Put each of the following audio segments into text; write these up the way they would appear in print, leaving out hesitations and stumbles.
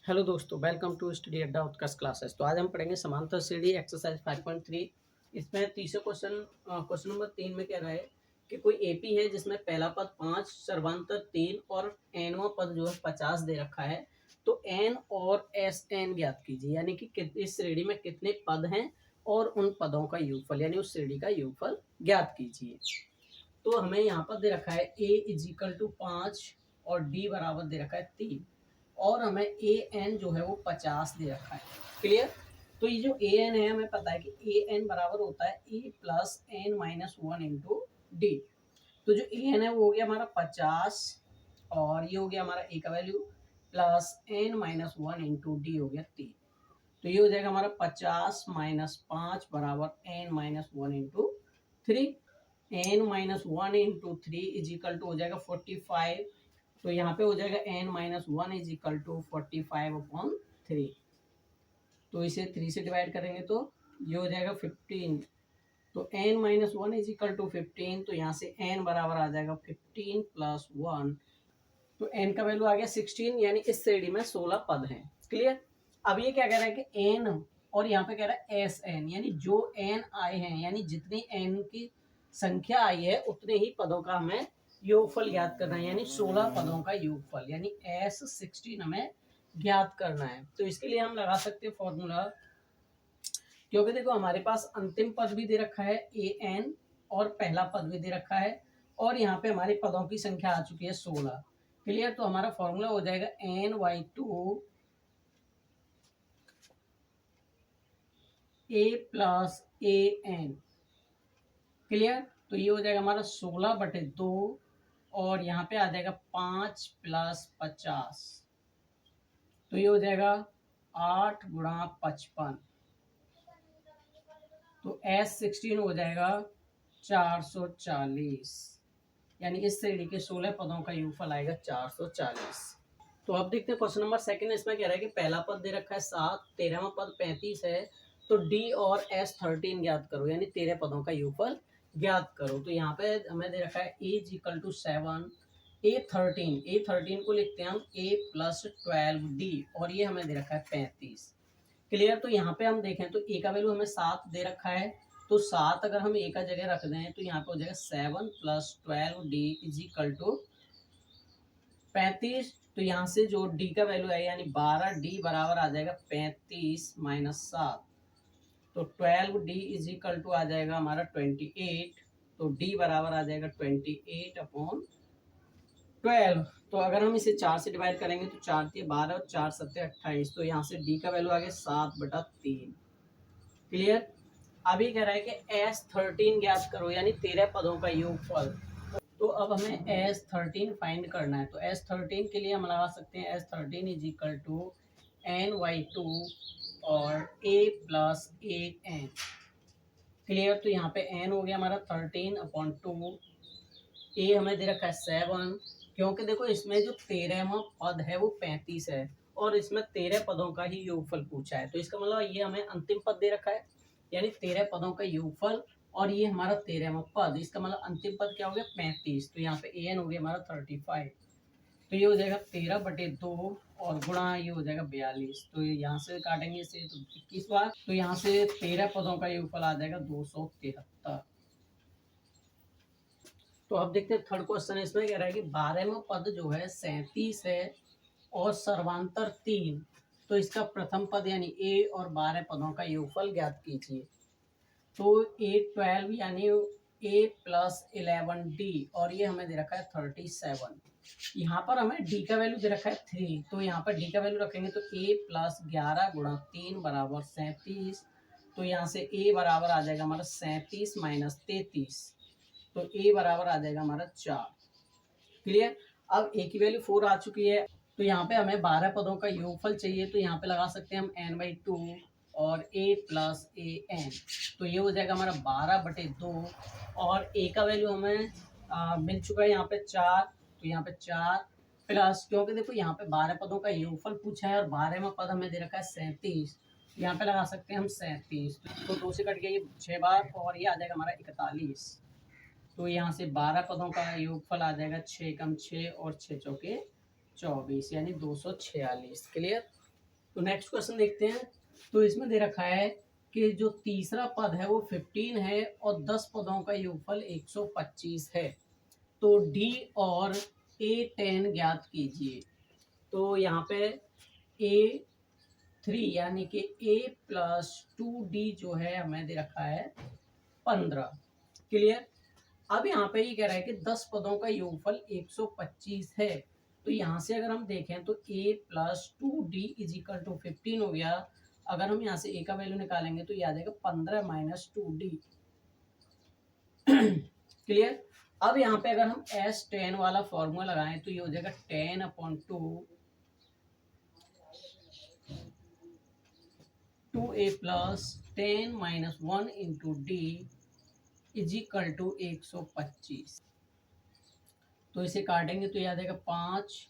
Hello दोस्तों, welcome to study अड्डा उत्कर्ष classes. तो आज हम पढ़ेंगे समांतर श्रेणी एक्सरसाइज 5.3। इसमें तीसरे क्वेश्चन नंबर 3 में कह रहा है कि कोई एपी है जिसमें पहला पद 5, सर्वांतर 3 और एनवा पद जो है 50 दे रखा है। तो एन और एस एन ज्ञात कीजिए, यानी कि इस श्रेणी में कितने पद हैं और उन पदों का योगफल यानी उस श्रेणी का योगफल ज्ञात कीजिए। तो हमें यहाँ पर दे रखा है a इज इक्वल टू 5 और d बराबर दे रखा है 3 और हमें ए एन जो है वो 50 दे रखा है। क्लियर। तो ये जो ए एन है हमें पता है कि ए एन बराबर होता है a plus n minus one into d. तो जो ए एन है वो हो गया हमारा 50 और ये हो गया हमारा ए का value plus n minus one into d हो गया 3। तो ये हो जाएगा हमारा 50 माइनस 5 बराबर n minus one into 3। N minus one into 3 is equal to हो जाएगा 45। तो यहाँ पे हो जाएगा n minus one is equal to 45/3। तो इसे 3 से डिवाइड करेंगे तो ये हो जाएगा 15। तो n minus one is equal to 15। तो यहाँ से एन बराबर आ जाएगा 15 प्लस 1। तो एन का वैल्यू आ गया 16, यानी इस श्रेणी में 16 पद हैं। क्लियर। अब ये क्या कह रहा है कि एन और यहाँ पे कह रहा है एस एन, यानी जो एन आए हैं यानी जितनी एन की संख्या आई है उतने ही पदों का हमें योगफल ज्ञात करना है, यानी 16 पदों का योगफल यानी S16 हमें ज्ञात करना है। तो इसके लिए हम लगा सकते हैं फॉर्मूला, क्योंकि देखो हमारे पास अंतिम पद भी दे रखा है ए एन और पहला पद भी दे रखा है और यहाँ पे हमारे पदों की संख्या आ चुकी है 16। क्लियर। तो हमारा फॉर्मूला हो जाएगा n/2 a plus a n. Clear. तो ये हो जाएगा हमारा 16/2 और यहाँ पे आ जाएगा 5 प्लस 50। तो ये हो जाएगा 8 गुणा 55। तो S16 हो जाएगा 440, यानी इस श्रेणी के 16 पदों का योगफल आएगा 440। तो अब देखते हैं क्वेश्चन नंबर सेकंड। इसमें कह रहा है कि पहला पद दे रखा है 7, 13वां पद 35 है। तो D और S13 ज्ञात करो, यानी 13 पदों का योगफल ज्ञात करो। तो यहाँ पे हमें दे रखा है A is equal to 7, A13 को लिखते हैं हम A प्लस 12D और ये हमें दे रखा है 35। क्लियर। तो यहाँ पे हम देखें तो A का वैल्यू हमें 7 दे रखा है, तो 7 अगर हम A का जगह रख दें तो यहाँ पे हो जाएगा 7 plus 12D is equal to 35। तो यहाँ से जो D का वैल्यू है यानी 12D बराबर आ जाएगा 35 माइनस 7। तो 12D इज इक्वल टू आ जाएगा हमारा 28। तो D बराबर आ जाएगा 28/12। तो अगर हम इसे 4 से डिवाइड करेंगे तो 4 के 12 और 4 7 28। तो यहाँ से D का वैल्यू आ गया 7/3। क्लियर। अभी कह रहा है कि S13 ज्ञात करो, यानी 13 पदों का योगफल। तो अब हमें S13 फाइंड करना है। तो S13 के लिए हम लगा सकते हैं S13 is equal to n/2 और a plus a n. Clear. तो यहाँ पे n हो गया हमारा 13/2। ए हमें दे रखा है 7, क्योंकि देखो इसमें जो 13वां पद है वो 35 है और इसमें 13 पदों का ही योगफल पूछा है। तो इसका मतलब ये हमें अंतिम पद दे रखा है यानी 13 पदों का योगफल और ये हमारा 13वां पद। इसका मतलब अंतिम पद क्या हो गया 35। तो यहाँ पे ए एन हो गया हमारा 35। तो ये हो जाएगा 13/2 और गुणा ये हो जाएगा 42। तो यहाँ से काटेंगे इसे तो 21 बार। तो यहाँ से 13 पदों का योगफल आ जाएगा 273। तो अब देखते हैं थर्ड क्वेश्चन। इसमें कह रहा है कि 12वां पद जो है 37 है और सर्वांतर 3। तो इसका प्रथम पद यानी ए और 12 पदों का योगफल ज्ञात कीजिए। तो A12 यानी A प्लस 11D और ये हमें दे रखा है 37। यहाँ पर हमें D का वैल्यू दे रखा है 3। तो यहाँ पर D का वैल्यू रखेंगे तो A प्लस 11 गुणा 3 बराबर 37। तो यहाँ से A बराबर आ जाएगा हमारा 37 माइनस 33। तो A बराबर आ जाएगा हमारा 4। क्लियर। अब A की वैल्यु 4 आ चुकी है। तो यहाँ पे हमें 12 पदों का योगफल चाहिए। तो यहाँ पे लगा सकते हैं हम n/2 और a प्लस ए एन। तो ये हो जाएगा हमारा 12/2 और a का वैल्यू हमें मिल चुका है यहाँ पे 4। तो यहाँ पे 4 प्लस, क्योंकि देखो यहाँ पे 12 पदों का योगफल पूछा है और 12वां पद हमें दे रखा है 37। यहाँ पे लगा सकते हैं हम 37। तो 2 से कट गया ये 6 बार और ये आ जाएगा हमारा 41। तो यहाँ से 12 पदों का योगफल आ जाएगा 6 कम 6 और 6 चौके 24 यानी 246। क्लियर। तो नेक्स्ट क्वेश्चन देखते हैं। तो इसमें दे रखा है कि जो तीसरा पद है वो 15 है और 10 पदों का योगफल 125 है। तो डी और A10 ज्ञात कीजिए। तो यहाँ पे A3 यानी कि A+2D जो है हमें दे रखा है 15। क्लियर। अब यहाँ पे ये कह रहा है कि 10 पदों का योगफल 125 है। तो यहाँ से अगर हम देखें तो A+2D इज इक्वल टू 15 हो गया। अगर हम यहाँ से A का वैल्यू निकालेंगे तो ये आ जाएगा 15 - 2D। क्लियर। अब यहाँ पे अगर हम S10 वाला फॉर्मूला लगाएं तो ये हो जाएगा 10/2 2A plus 10 - 1 into D is equal to 125। तो इसे काटेंगे तो याद आएगा 5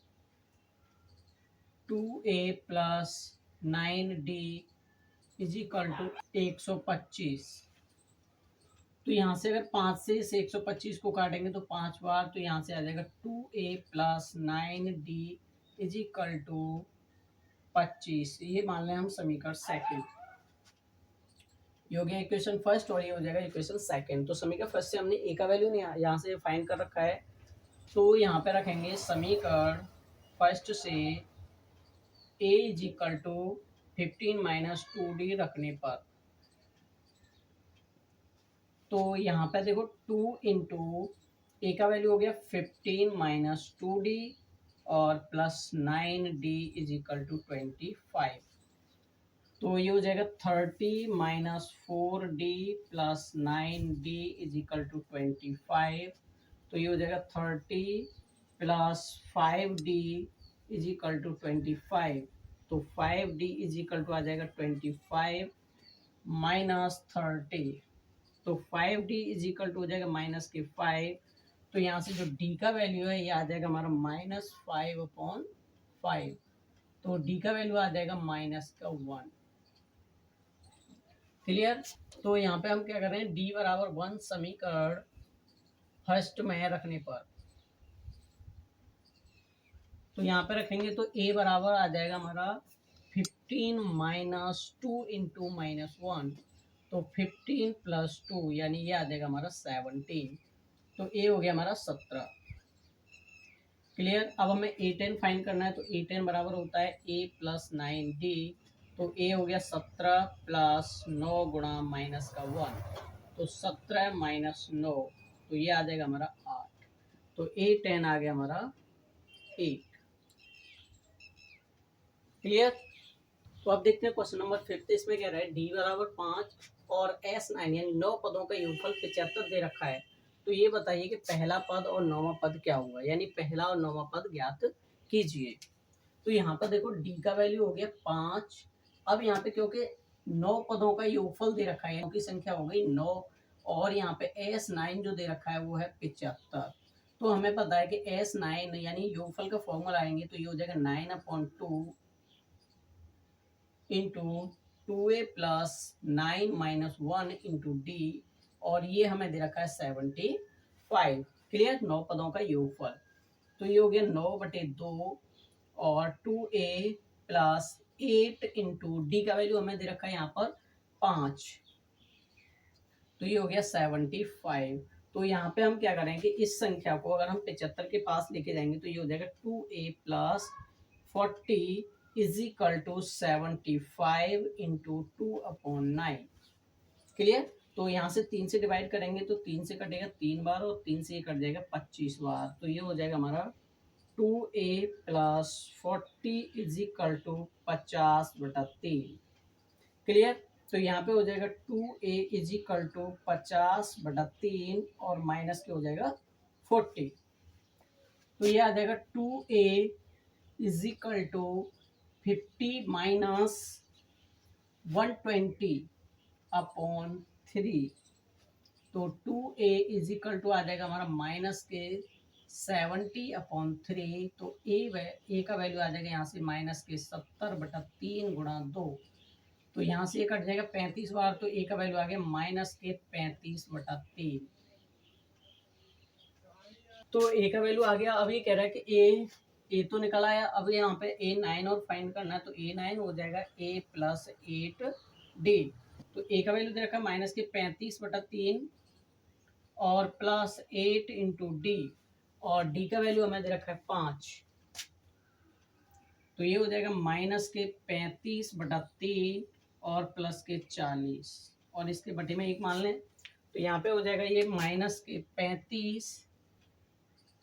2A plus 9D is equal to 125। तो यहाँ से अगर 5 से इस 125 को काटेंगे तो 5 बार, तो यहाँ से आ जाएगा 2A plus 9D is equal to 25। ये मान लें हम समीकरण सेकंड। ये हो गया इक्वेशन फर्स्ट और ये हो जाएगा इक्वेशन सेकंड। तो समीकरण फर्स्ट से हमने ए का वैल्यू नहीं यहाँ से फाइंड कर रखा है। तो यहाँ पे रखेंगे समीकरण फर्स्ट से ए इज इक्वल टू 15 - 2D रखने पर, तो यहाँ पे देखो 2 इंटू ए का वैल्यू हो गया 15 - 2D और plus 9D is equal to 25। तो ये हो जाएगा 30 - 4D plus 9D is equal to 25। तो ये हो जाएगा 30 plus 5D is equal to 25। तो 5D इज इक्वल टू आ जाएगा 25 माइनस 30। तो 5D इज इक्वल टू हो जाएगा माइनस के 5। तो यहाँ से जो D का वैल्यू है ये आ जाएगा हमारा -5/5। तो D का वैल्यू आ जाएगा -1। क्लियर। तो यहाँ पे हम क्या कर रहे हैं, D बराबर 1 समीकरण फर्स्ट में रखने पर, तो यहाँ पे रखेंगे तो A बराबर आ जाएगा हमारा 15 - 2 इंटू -1। तो 15 प्लस 2 यानी ये आ जाएगा हमारा 17। तो A हो गया हमारा 17। क्लियर। अब हमें A10 फाइंड करना है। तो A10 बराबर होता है A प्लस 9D। तो A हो गया 17 प्लस 9 गुणा माइनस का 1। तो 17 - 9, तो ये आ जाएगा हमारा 8। तो A10 आ गया हमारा 8। क्लियर। तो अब देखते हैं क्वेश्चन नंबर 5। इसमें कह रहा है D बराबर 5 और S9 यानी 9 पदों का योगफल 75 दे रखा है। तो ये बताइए कि पहला पद और 9वां पद क्या होगा, यानी पहला और 9वां पद ज्ञात कीजिए। तो यहाँ पर देखो D का वैल्यू हो गया 5। अब यहाँ पे क्योंकि 9 पदों का योगफल दे रखा है, 9 की संख्या हो गई 9, और यहाँ पे S9 जो दे रखा है वो है 75। तो हमें पता है कि S9 यानी योगफल का फॉर्मूला आएंगे तो ये हो जाएगा 9/2 into 2A plus 9 - 1 into D, और ये हमें दे रखा है 75। क्लियर। 9 पदों का योगफल, तो ये हो गया 9/2 और 2A प्लस 8 इंटू D का वैल्यू हमें दे रखा है यहाँ पर 5। तो ये हो गया 75। तो यहाँ पे हम क्या करेंगे, इस संख्या को अगर हम 75 के पास लेके जाएंगे तो ये हो जाएगा 2A plus 40 is equal to 75 into 2/9। Clear. तो यहाँ से 3 से डिवाइड करेंगे तो 3 से कटेगा 3 बार और 3 से ये कट जाएगा 25 बार। तो ये हो जाएगा हमारा 2A plus 40 is equal to 50/3। Clear. तो यहाँ पे हो जाएगा 2A इज इक्वल टू 50/3 और माइनस के हो जाएगा 40। तो ये आ जाएगा 2A is equal to 50 minus 120/3। तो 2A इज इक्वल टू आ जाएगा हमारा माइनस के 70/3। तो ए का वैल्यू आ जाएगा यहाँ से माइनस के 70/3 गुणा 2। तो यहाँ से ये कट जाएगा 35 बार। तो ए का वैल्यू आ गया माइनस के 35/3। तो ए का वैल्यू आ गया। अब ये कह रहा है कि ए ए तो निकल आया। अब यहाँ पे A9 और फाइंड करना है, तो A9 हो जाएगा A प्लस 8D। तो ए का वैल्यू दे रखा है माइनस के 35/3 और प्लस 8 इंटू डी, और डी का वैल्यू हमें दे रखा है 5। तो ये हो जाएगा माइनस के 35/3 और प्लस के 40, और इसके बटे में 1 मान लें। तो यहाँ पे हो जाएगा ये माइनस के 35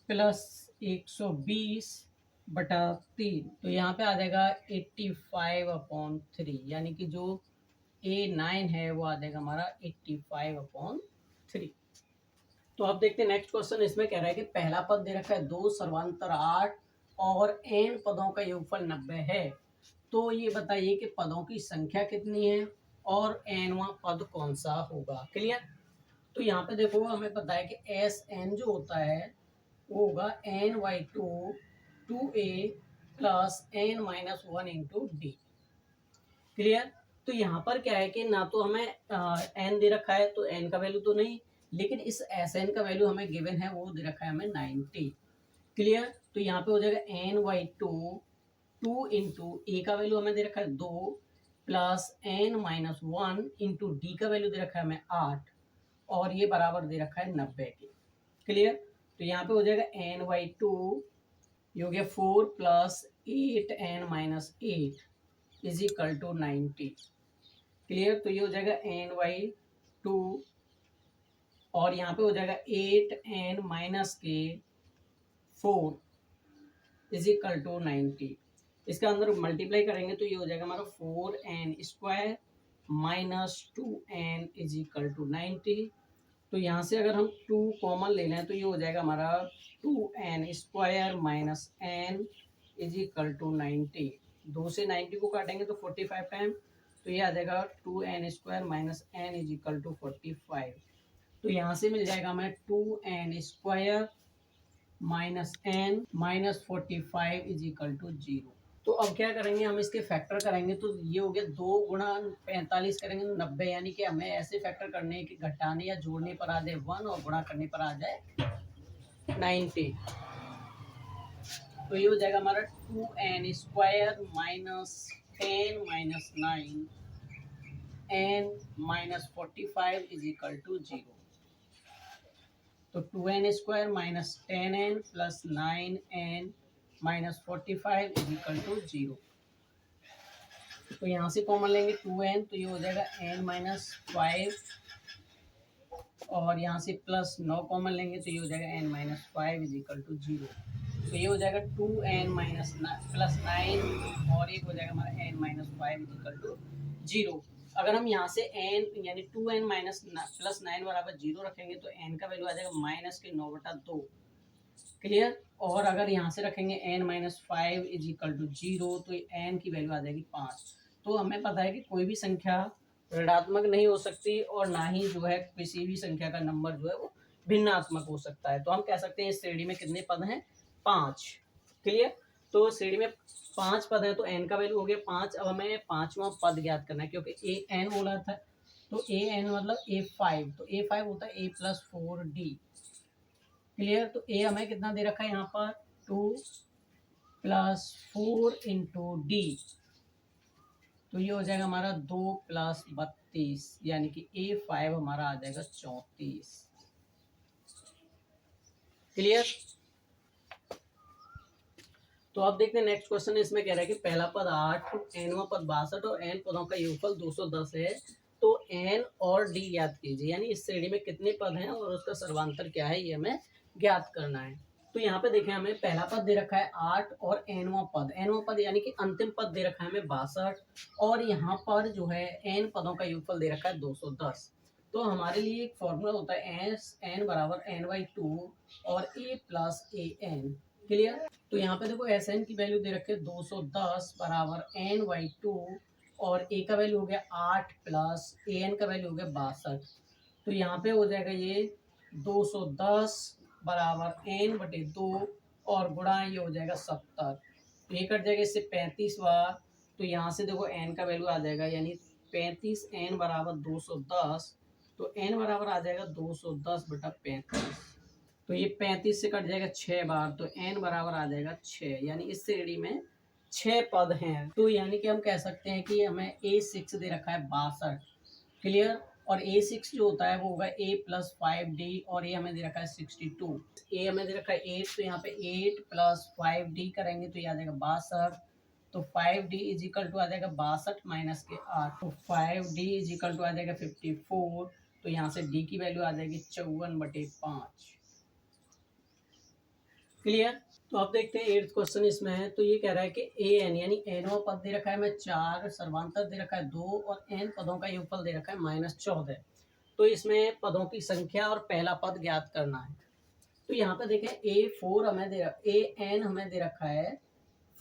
प्लस 120/3, तो यहाँ पे आ जाएगा 85/3, यानी कि जो A9 है वो आ जाएगा हमारा 85/3। तो अब देखते हैं नेक्स्ट क्वेश्चन। इसमें कह रहा है कि पहला पद दे रखा है 2 सर्वांतर 8 और n पदों का योगफल 90 है। तो ये बताइए कि पदों की संख्या कितनी है और nवां पद कौन सा होगा। क्लियर। तो यहाँ पे देखो हमें पता है कि Sn जो होता है वो होगा n/2 2a plus n-1 into D. Clear. तो यहाँ पर क्या है कि ना तो हमें n दे रखा है तो n का वैल्यू तो नहीं, लेकिन इस Sn का वैल्यू हमें गिवन है, वो दे रखा है हमें 90। क्लियर। तो यहाँ पे हो जाएगा n/2 2 इंटू ए का वैल्यू हमें दे रखा है 2 प्लस n-1 इंटू डी का वैल्यू दे रखा है हमें 8, और ये बराबर दे रखा है 90 के। क्लियर। तो यहाँ पे हो जाएगा n/2 ये हो गया 4 plus 8n-8 is equal to 90। Clear. तो ये हो जाएगा n/2 और यहाँ पे हो जाएगा 8n-4 इज इक्वल टू 90। इसका अंदर मल्टीप्लाई करेंगे तो ये हो जाएगा हमारा 4n² minus 2n is equal to 90। तो यहाँ से अगर हम 2 कॉमन ले लें तो ये हो जाएगा हमारा 2n² minus n is equal to 90। 2 से 90 को काटेंगे तो 45 टाइम, तो ये आ जाएगा 2n² minus n is equal to 45। तो यहाँ से मिल जाएगा हमें 2n² minus n minus 45 is equal to 0। तो अब क्या करेंगे, हम इसके फैक्टर करेंगे। तो ये हो गया 2 गुणा 45 करेंगे तो 90, यानी कि हमें ऐसे फैक्टर करने हैं कि घटाने या जोड़ने पर आ जाए 1 और गुणा करने पर आ जाए 90। तो ये हो जाएगा हमारा 2n² minus 10 minus 9 n minus 45 is equal to 0। तो 2n² minus 10n plus 9n minus 45 is equal to 0। तो यहाँ से कॉमन लेंगे 2n, तो ये हो जाएगा n माइनस 5, और यहाँ से प्लस 9 कॉमन लेंगे तो ये हो जाएगा n minus 5 is equal to 0। तो ये हो जाएगा 2n माइनस प्लस 9 और एक हो जाएगा हमारा n minus 5 is equal to 0। अगर हम यहाँ से n यानी 2n माइनस प्लस 9 बराबर 0 रखेंगे तो n का वैल्यू आ जाएगा माइनस के 9/2। क्लियर। और अगर यहाँ से रखेंगे n minus 5 is equal to 0 तो n की वैल्यू आ जाएगी 5। तो हमें पता है कि कोई भी संख्या ऋणात्मक नहीं हो सकती और ना ही जो है किसी भी संख्या का नंबर जो है वो भिन्नात्मक हो सकता है। तो हम कह सकते हैं इस श्रेणी में कितने पद हैं, 5। क्लियर। तो श्रेणी में 5 पद हैं तो n का वैल्यू हो गया 5। अब हमें 5वां पद ज्ञात करना है, क्योंकि a n बोला था तो a n मतलब a5, तो a5 होता है a प्लस 4d। क्लियर। तो a हमें कितना दे रखा है यहाँ पर 2 प्लस 4 इंटू डी, तो ये हो जाएगा हमारा 2 प्लस 32, यानी कि a5 हमारा आ जाएगा 34। क्लियर। तो अब देखते हैं नेक्स्ट क्वेश्चन। इसमें कह रहा है कि पहला पद 8, nवां पद 62 और n पदों का योगफल 210 है। तो n और d ज्ञात कीजिए, यानी इस श्रेणी में कितने पद हैं और उसका सर्वांतर क्या है ये हमें ज्ञात करना है। तो यहाँ पे देखें हमें पहला पद दे रखा है 8 और nवां पद यानी कि अंतिम पद दे रखा है हमें 62, और यहाँ पर जो है n पदों का योगफल दे रखा है 210। तो हमारे लिए एक फॉर्मूला होता है n बराबर n/2 और a प्लस an। क्लियर। तो यहाँ पे देखो Sn की वैल्यू दे रखे 210 बराबर n/2 और a का वैल्यू हो गया 8 प्लस an का वैल्यू हो गया 62। तो यहाँ पे हो जाएगा ये 210 बराबर n/2 और गुणा ये हो जाएगा 70। तो ये कट जाएगा इससे 35 बार, तो यहाँ से देखो n का वैल्यू आ जाएगा, यानी 35n बराबर 210। तो n बराबर आ जाएगा 210/35। तो ये 35 से कट जाएगा 6 बार, तो n बराबर आ जाएगा 6, यानी इस श्रेणी में 6 पद हैं। तो यानी कि हम कह सकते हैं कि हमें A6 दे रखा है 62, क्लियर। और A6 जो होता है वो होगा A प्लस 5D, और ये हमें दे रखा है 62। ए हमें दे रखा है 8, तो यहाँ पे 8 प्लस 5D करेंगे तो ये आ जाएगा 62। तो 5D इज इक्वल टू आ जाएगा 62 माइनस के 8, तो 5D इज इक्वल टू आ जाएगा 54। तो यहाँ से D की वैल्यू आ जाएगी 54/5, क्लियर। तो अब देखते हैं 8th क्वेश्चन इसमें है। तो ये कह रहा है कि an यानी nवा पद दे रखा है हमें 4, सर्वांतर दे रखा है 2, और n पदों का योगफल दे रखा है -14। तो इसमें पदों की संख्या और पहला पद ज्ञात करना है। तो यहाँ पे देखें A4 हमें दे an हमें दे रखा है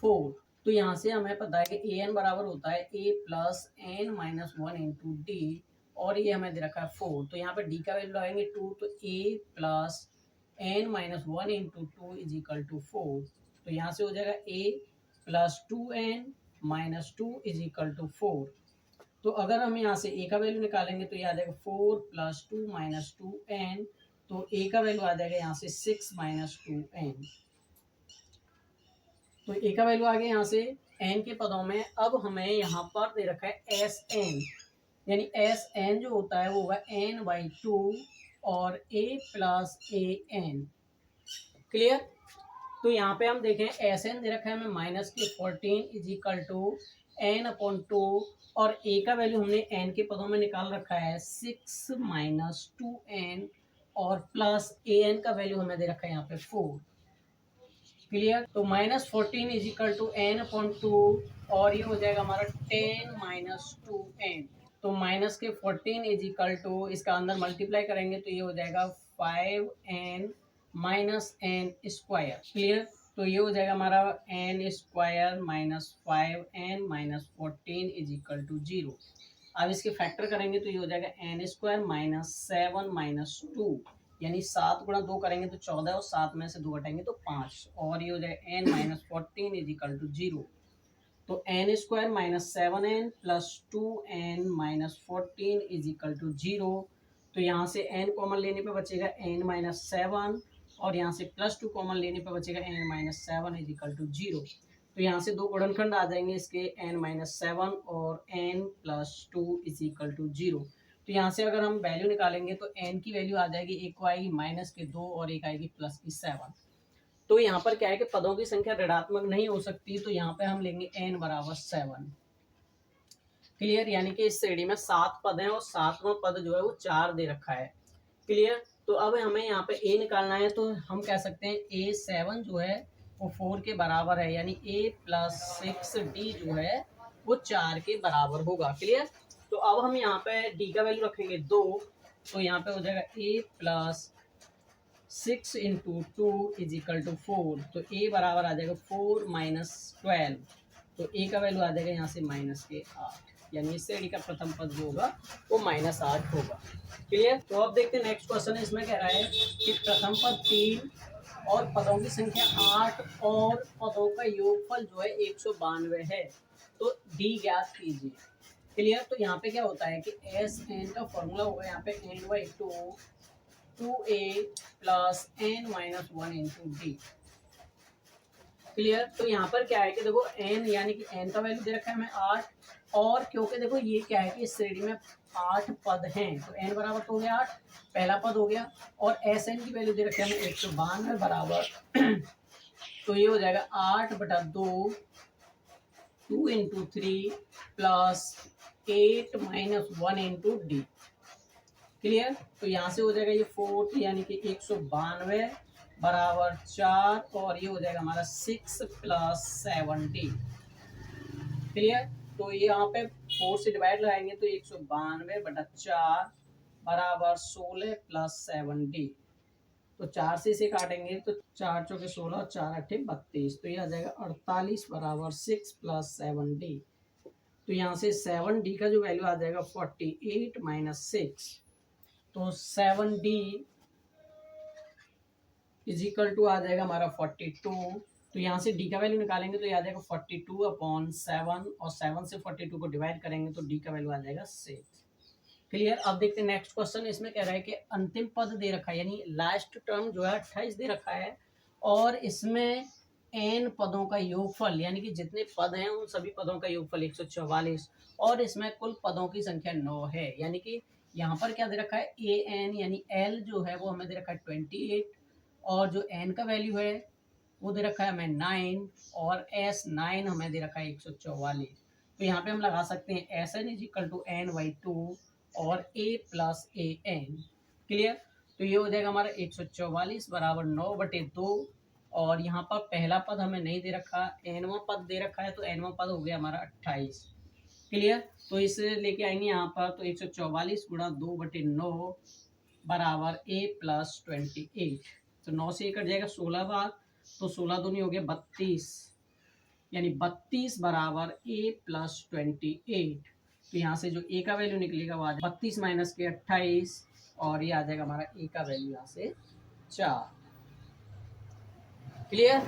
4। तो यहाँ से हमें पता है कि an बराबर होता है A plus n minus 1 into D, और ये हमें दे रखा है 4। तो यहाँ पे d का वैल्यू लगाएंगे 2, तो A plus n minus 1 into 2 is equal to 4। तो यहाँ से हो जाएगा A plus 2n minus 2 is equal to 4। तो अगर हम यहाँ से A का वैल्यू निकालेंगे तो ये आ जाएगा 4 प्लस 2 माइनस 2n। तो A का वैल्यू आ जाएगा यहाँ से 6 माइनस 2n। तो A का वैल्यू आ गया यहाँ से n के पदों में। अब हमें यहाँ पर दे रखा है Sn, यानी Sn जो होता है वो होगा n/2 और A प्लस an, क्लियर। तो यहाँ पे हम देखें Sn दे रखा है हमें माइनस के 14 इज इक्वल टू n/2, और A का वैल्यू हमने n के पदों में निकाल रखा है 6 माइनस 2n, और प्लस an का वैल्यू हमें दे रखा है यहाँ पे 4, क्लियर। तो -14 इज इक्वल टू n/2, और ये हो जाएगा हमारा 10 माइनस 2n। तो माइनस के 14 इज इक्वल टू, इसका अंदर मल्टीप्लाई करेंगे तो ये हो जाएगा 5n minus n square, clear. तो ये हो जाएगा हमारा n square minus 5n minus 14 is equal to 0। अब इसके फैक्टर करेंगे तो ये हो जाएगा n स्क्वायर माइनस 7 माइनस 2, यानी 7 गुणा 2 करेंगे तो 14, और 7 में से 2 घटाएंगे तो 5, और ये हो जाएगा n minus 14 is equal to 0। तो n square minus 7n plus 2n minus 14 is equal to 0। तो यहाँ से n कॉमन लेने पे बचेगा n माइनस 7, और यहाँ से प्लस 2 कॉमन लेने पे बचेगा n minus 7 is equal to 0। तो यहाँ से दो गुणनखंड आ जाएंगे इसके n माइनस 7 और n plus 2 is equal to 0। तो यहाँ से अगर हम वैल्यू निकालेंगे तो n की वैल्यू आ जाएगी, एक को आएगी माइनस के 2 और एक आएगी प्लस की 7। तो यहाँ पर क्या है कि पदों की संख्या ऋणात्मक नहीं हो सकती, तो यहाँ पे हम लेंगे n बराबर 7, क्लियर। यानी कि इस श्रेणी में 7 पद हैं और 7वां पद जो है वो 4 दे रखा है, क्लियर। तो अब हमें यहाँ पे a निकालना है, तो हम कह सकते हैं A7 जो है वो 4 के बराबर है, यानी A प्लस 6D जो है वो 4 के बराबर होगा, क्लियर। तो अब हम यहाँ पे D का वैल्यू रखेंगे 2, तो यहाँ पे हो जाएगा A plus 6 into 2 is equal to 4। तो A बराबर आ जाएगा 4 माइनस 12। तो A का वैल्यू आ जाएगा यहाँ से माइनस के 8, यानी इस श्रेणी का प्रथम पद जो होगा वो -8 होगा, क्लियर। तो अब देखते हैं नेक्स्ट क्वेश्चन। इसमें कह रहा है कि प्रथम पद 3 और पदों की संख्या 8 और पदों का योगफल जो है 192 है, तो D ज्ञात कीजिए, क्लियर। तो यहाँ पे क्या होता है कि Sn का फॉर्मूला होगा यहाँ पे n/2 2a plus n minus 1 into D, clear. तो यहाँ पर क्या है कि देखो n यानी कि n का वैल्यू दे रखा है हमें 8, और क्योंकि देखो ये क्या है कि इस श्रेणी में 8 पद हैं, तो n बराबर तो हो गया 8, पहला पद हो गया, और Sn की वैल्यू दे रखी है हमें 192 बराबर तो ये हो जाएगा 8/2 2 into 3 plus 8 minus 1 into D, clear. तो यहाँ से हो जाएगा ये 4, यानी कि 192 बराबर 4, और ये हो जाएगा हमारा 6 प्लस 7D, क्लियर। तो ये यहाँ पे 4 से डिवाइड लगाएंगे तो 192/4 बराबर 16 प्लस 7D। तो 4 से इसे काटेंगे तो 4 चौके 16 और 4 अट्ठे 32, तो ये आ जाएगा 48 बराबर 6 प्लस 7D। तो यहाँ से 7D का जो वैल्यू आ जाएगा 48 माइनस 6, तो 7D इज इक्वल टू आ जाएगा हमारा 42। तो यहाँ से D का वैल्यू निकालेंगे तो ये आ जाएगा 42/7, और 7 से 42 को डिवाइड करेंगे तो D का वैल्यू आ जाएगा 6, क्लियर। अब देखते हैं नेक्स्ट क्वेश्चन। इसमें कह रहा है कि अंतिम पद दे रखा है, यानी लास्ट टर्म जो है 28 दे रखा है, और इसमें n पदों का योगफल, यानी कि जितने पद हैं उन सभी पदों का योगफल 144, और इसमें कुल पदों की संख्या 9 है। यानी कि यहाँ पर क्या दे रखा है, ए एन यानी एल जो है वो हमें दे रखा है 28, और जो एन का वैल्यू है वो दे रखा है हमें 9, और एस 9 हमें दे रखा है 144। तो यहाँ पे हम लगा सकते हैं S n is equal to n by 2 और a plus a n. Clear. तो ये हो जाएगा हमारा 144 बराबर 9/2, और यहाँ पर पहला पद हमें नहीं दे रखा, एनवा पद दे रखा है, तो एनवा पद हो गया हमारा 28। क्लियर। तो इसे लेके आएंगे यहाँ पर, तो 144 गुणा 2/9 बराबर a प्लस 28। तो 9 से कट जाएगा 16 बार, तो 16 दूनी हो गया 32, यानी 32 बराबर a प्लस 28। तो यहाँ से जो a का वैल्यू निकलेगा वो आ जाएगा 32 माइनस के 28, और ये आ जाएगा हमारा a का वैल्यू यहाँ से 4। क्लियर।